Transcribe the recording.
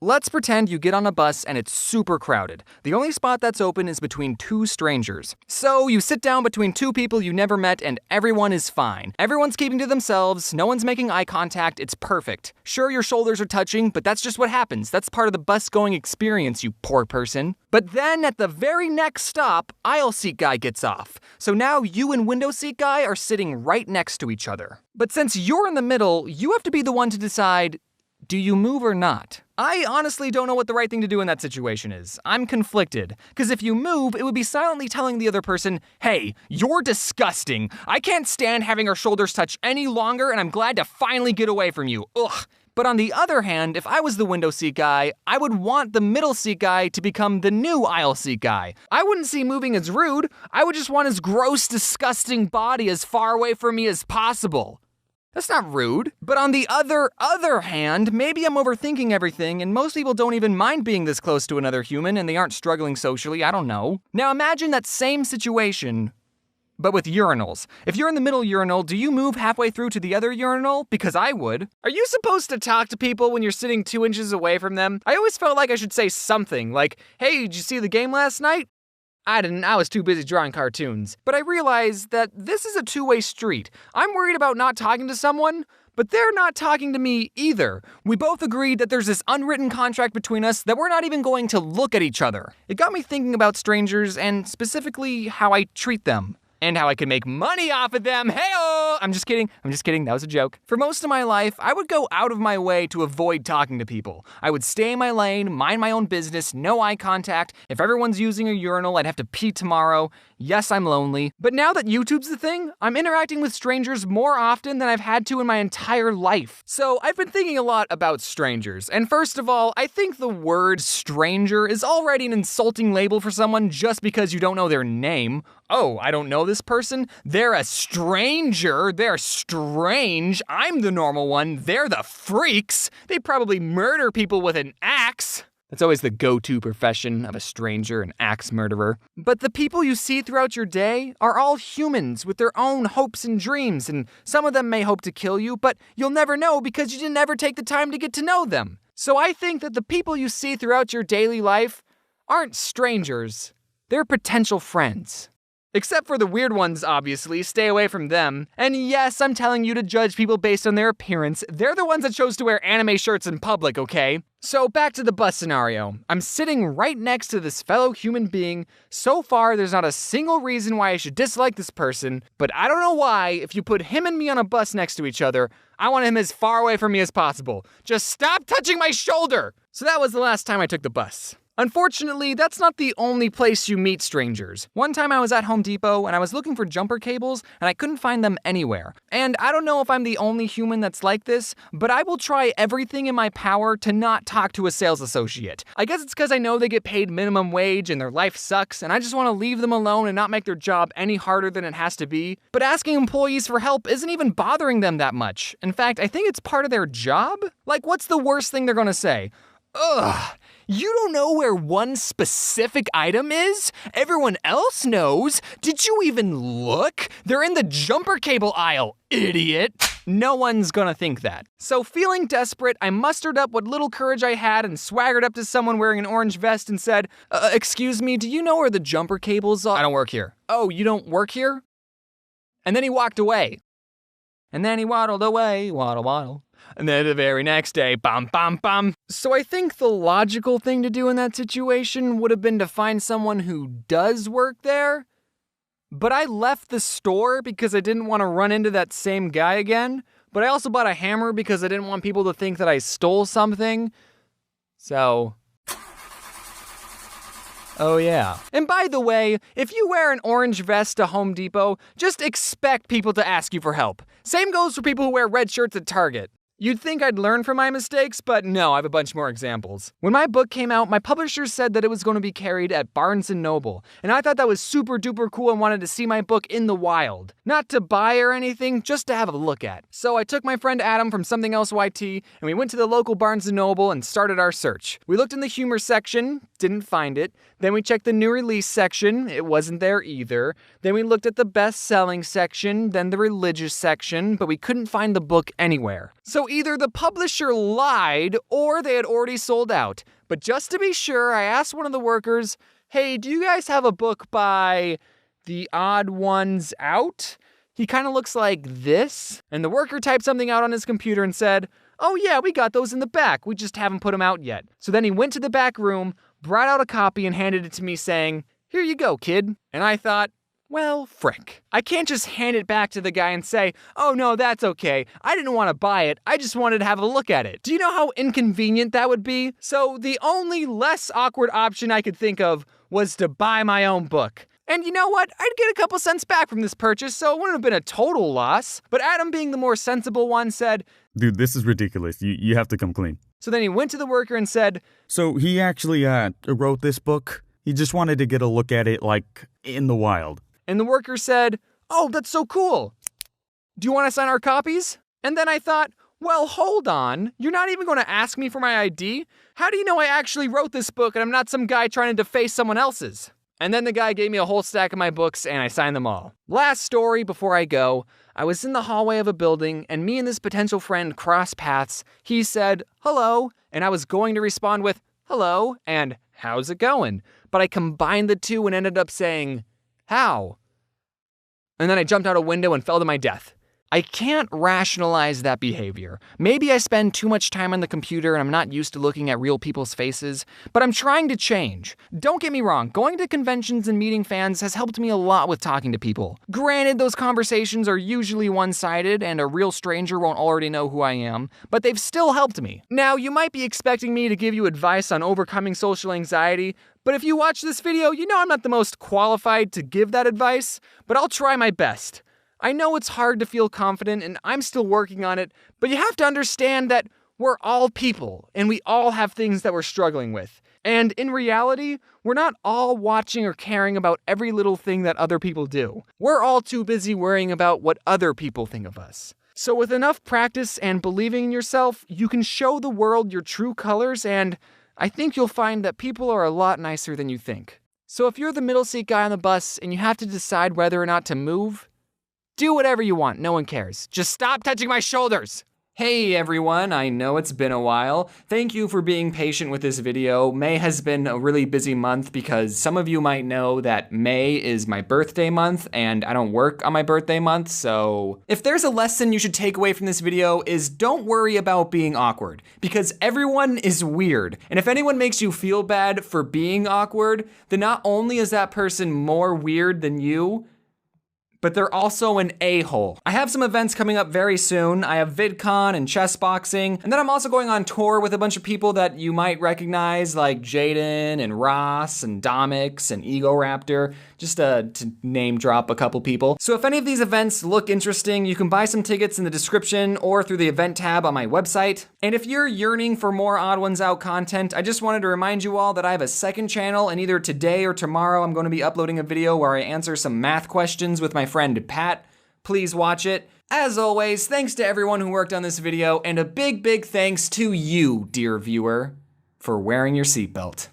Let's pretend you get on a bus and it's super crowded. The only spot that's open is between two strangers. So you sit down between two people you never met and everyone is fine. Everyone's keeping to themselves, no one's making eye contact, it's perfect. Sure, your shoulders are touching, but that's just what happens. That's part of the bus-going experience, you poor person. But then at the very next stop, aisle seat guy gets off. So now you and window seat guy are sitting right next to each other. But since you're in the middle, you have to be the one to decide, do you move or not? I honestly don't know what the right thing to do in that situation is. I'm conflicted. Because if you move, it would be silently telling the other person, hey, you're disgusting. I can't stand having our shoulders touch any longer, and I'm glad to finally get away from you. Ugh. But on the other hand, if I was the window seat guy, I would want the middle seat guy to become the new aisle seat guy. I wouldn't see moving as rude. I would just want his gross, disgusting body as far away from me as possible. That's not rude. But on the other hand, maybe I'm overthinking everything and most people don't even mind being this close to another human and they aren't struggling socially, I don't know. Now imagine that same situation, but with urinals. If you're in the middle urinal, do you move halfway through to the other urinal? Because I would. Are you supposed to talk to people when you're sitting 2 inches away from them? I always felt like I should say something, like, hey, did you see the game last night? I didn't, I was too busy drawing cartoons. But I realized that this is a two-way street. I'm worried about not talking to someone, but they're not talking to me either. We both agreed that there's this unwritten contract between us that we're not even going to look at each other. It got me thinking about strangers and specifically how I treat them. And how I can make money off of them. Hey-oh! I'm just kidding. That was a joke. For most of my life, I would go out of my way to avoid talking to people. I would stay in my lane, mind my own business, no eye contact. If everyone's using a urinal, I'd have to pee tomorrow. Yes, I'm lonely. But now that YouTube's the thing, I'm interacting with strangers more often than I've had to in my entire life. So I've been thinking a lot about strangers. And first of all, I think the word stranger is already an insulting label for someone just because you don't know their name. Oh, I don't know this person? They're a stranger. They're strange. I'm the normal one. They're the freaks. They probably murder people with an axe. That's always the go-to profession of a stranger, an axe murderer. But the people you see throughout your day are all humans with their own hopes and dreams, and some of them may hope to kill you, but you'll never know because you didn't ever take the time to get to know them. So I think that the people you see throughout your daily life aren't strangers. They're potential friends. Except for the weird ones, obviously, stay away from them. And yes, I'm telling you to judge people based on their appearance. They're the ones that chose to wear anime shirts in public, okay? So back to the bus scenario. I'm sitting right next to this fellow human being. So far, there's not a single reason why I should dislike this person, but I don't know why, if you put him and me on a bus next to each other, I want him as far away from me as possible. Just stop touching my shoulder! So that was the last time I took the bus. Unfortunately, that's not the only place you meet strangers. One time I was at Home Depot and I was looking for jumper cables and I couldn't find them anywhere. And I don't know if I'm the only human that's like this, but I will try everything in my power to not talk to a sales associate. I guess it's because I know they get paid minimum wage and their life sucks and I just want to leave them alone and not make their job any harder than it has to be. But asking employees for help isn't even bothering them that much. In fact, I think it's part of their job. Like, what's the worst thing they're gonna say? Ugh. You don't know where one specific item is? Everyone else knows. Did you even look? They're in the jumper cable aisle, idiot. No one's gonna think that. So feeling desperate, I mustered up what little courage I had and swaggered up to someone wearing an orange vest and said, excuse me, do you know where the jumper cables are? I don't work here. Oh, you don't work here? And then he walked away. And then he waddled away, waddle, waddle. And then the very next day, bum, bum, bum. So I think the logical thing to do in that situation would have been to find someone who does work there. But I left the store because I didn't want to run into that same guy again. But I also bought a hammer because I didn't want people to think that I stole something. So... oh yeah. And by the way, if you wear an orange vest to Home Depot, just expect people to ask you for help. Same goes for people who wear red shirts at Target. You'd think I'd learn from my mistakes, but no, I have a bunch more examples. When my book came out, my publisher said that it was going to be carried at Barnes & Noble, and I thought that was super duper cool and wanted to see my book in the wild. Not to buy or anything, just to have a look at. So I took my friend Adam from Something Else YT, and we went to the local Barnes & Noble and started our search. We looked in the humor section, didn't find it. Then we checked the new release section, it wasn't there either. Then we looked at the best-selling section, then the religious section, but we couldn't find the book anywhere. So So either the publisher lied or they had already sold out. But just to be sure, I asked one of the workers, hey, do you guys have a book by The Odd Ones Out? He kind of looks like this. And the worker typed something out on his computer and said, oh yeah, we got those in the back. We just haven't put them out yet. So then he went to the back room, brought out a copy and handed it to me saying, here you go, kid. And I thought, well, frick. I can't just hand it back to the guy and say, oh no, that's okay. I didn't want to buy it. I just wanted to have a look at it. Do you know how inconvenient that would be? So the only less awkward option I could think of was to buy my own book. And you know what? I'd get a couple cents back from this purchase, so it wouldn't have been a total loss. But Adam, being the more sensible one, said, dude, this is ridiculous. You have to come clean. So then he went to the worker and said, so he actually wrote this book. He just wanted to get a look at it, like, in the wild. And the worker said, oh, that's so cool. Do you want to sign our copies? And then I thought, well, hold on. You're not even going to ask me for my ID? How do you know I actually wrote this book and I'm not some guy trying to deface someone else's? And then the guy gave me a whole stack of my books and I signed them all. Last story before I go. I was in the hallway of a building and me and this potential friend crossed paths. He said, hello, and I was going to respond with, hello, and how's it going? But I combined the two and ended up saying, how? And then I jumped out a window and fell to my death. I can't rationalize that behavior. Maybe I spend too much time on the computer and I'm not used to looking at real people's faces, but I'm trying to change. Don't get me wrong, going to conventions and meeting fans has helped me a lot with talking to people. Granted, those conversations are usually one-sided and a real stranger won't already know who I am, but they've still helped me. Now, you might be expecting me to give you advice on overcoming social anxiety, but if you watch this video, you know I'm not the most qualified to give that advice, but I'll try my best. I know it's hard to feel confident and I'm still working on it, but you have to understand that we're all people and we all have things that we're struggling with. And in reality, we're not all watching or caring about every little thing that other people do. We're all too busy worrying about what other people think of us. So with enough practice and believing in yourself, you can show the world your true colors, and I think you'll find that people are a lot nicer than you think. So if you're the middle seat guy on the bus and you have to decide whether or not to move, do whatever you want, no one cares. Just stop touching my shoulders. Hey everyone, I know it's been a while. Thank you for being patient with this video. May has been a really busy month because some of you might know that May is my birthday month and I don't work on my birthday month, so if there's a lesson you should take away from this video is don't worry about being awkward, because everyone is weird. And if anyone makes you feel bad for being awkward, then not only is that person more weird than you, but they're also an a-hole. I have some events coming up very soon. I have VidCon and chess boxing, and then I'm also going on tour with a bunch of people that you might recognize, like Jaden and Ross and Domix and Ego Raptor, just to name drop a couple people. So if any of these events look interesting, you can buy some tickets in the description or through the event tab on my website. And if you're yearning for more Odd Ones Out content, I just wanted to remind you all that I have a second channel, and either today or tomorrow I'm going to be uploading a video where I answer some math questions with my friend Pat. Please watch it. As always, thanks to everyone who worked on this video, and a big, big thanks to you, dear viewer, for wearing your seatbelt.